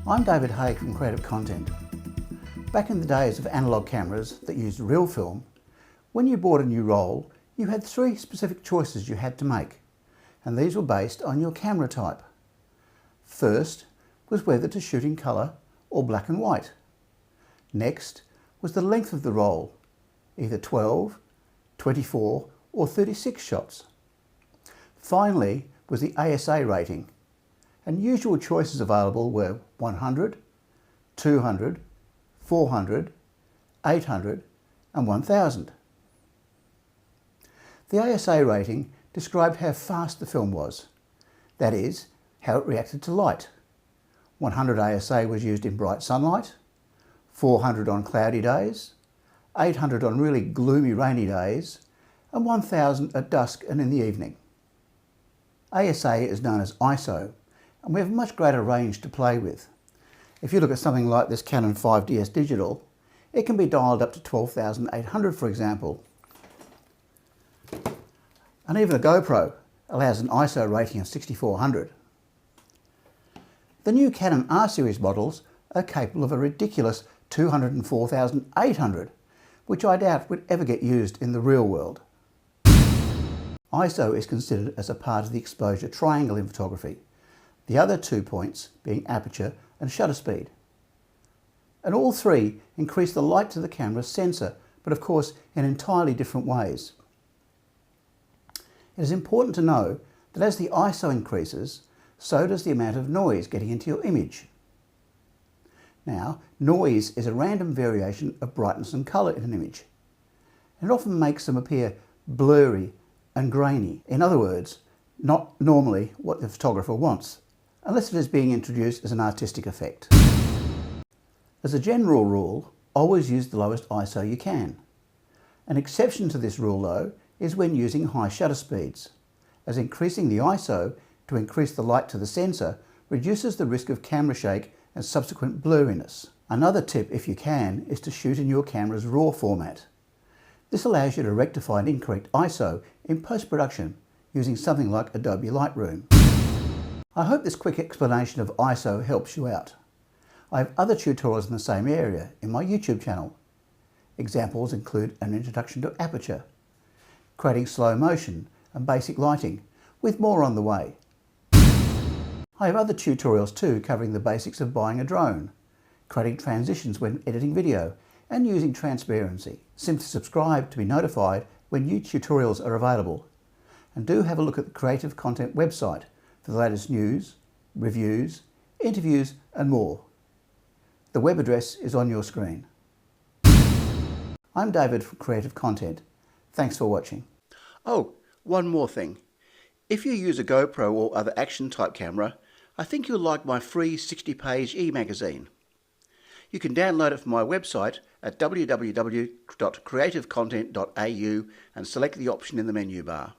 I'm David Hay from Creative Content. Back in the days of analogue cameras that used reel film, when you bought a new roll, you had three specific choices you had to make, and these were based on your camera type. First was whether to shoot in colour or black and white. Next was the length of the roll, either 12, 24 or 36 shots. Finally was the ASA rating, and usual choices available were 100, 200, 400, 800 and 1000. The ASA rating described how fast the film was, that is, how it reacted to light. 100 ASA was used in bright sunlight, 400 on cloudy days, 800 on really gloomy rainy days, and 1000 at dusk and in the evening. ASA is known as ISO, and we have a much greater range to play with. If you look at something like this Canon 5DS Digital, it can be dialed up to 12,800 for example. And even a GoPro allows an ISO rating of 6400. The new Canon R series models are capable of a ridiculous 204,800, which I doubt would ever get used in the real world. ISO is considered as a part of the exposure triangle in photography, the other 2 points being aperture and shutter speed. And all three increase the light to the camera's sensor, but of course in entirely different ways. It is important to know that as the ISO increases, so does the amount of noise getting into your image. Now, noise is a random variation of brightness and colour in an image. It often makes them appear blurry and grainy. In other words, not normally what the photographer wants, unless it is being introduced as an artistic effect. As a general rule, always use the lowest ISO you can. An exception to this rule though is when using high shutter speeds, as increasing the ISO to increase the light to the sensor reduces the risk of camera shake and subsequent blurriness. Another tip, if you can, is to shoot in your camera's RAW format. This allows you to rectify an incorrect ISO in post-production using something like Adobe Lightroom. I hope this quick explanation of ISO helps you out. I have other tutorials in the same area in my YouTube channel. Examples include an introduction to aperture, creating slow motion and basic lighting, with more on the way. I have other tutorials too covering the basics of buying a drone, creating transitions when editing video, and using transparency. Simply subscribe to be notified when new tutorials are available. And do have a look at the Creative Content website for the latest news, reviews, interviews and more. The web address is on your screen. I'm David from Creative Content. Thanks for watching. Oh, one more thing. If you use a GoPro or other action type camera, I think you'll like my free 60-page e-magazine. You can download it from my website at www.creativecontent.au and select the option in the menu bar.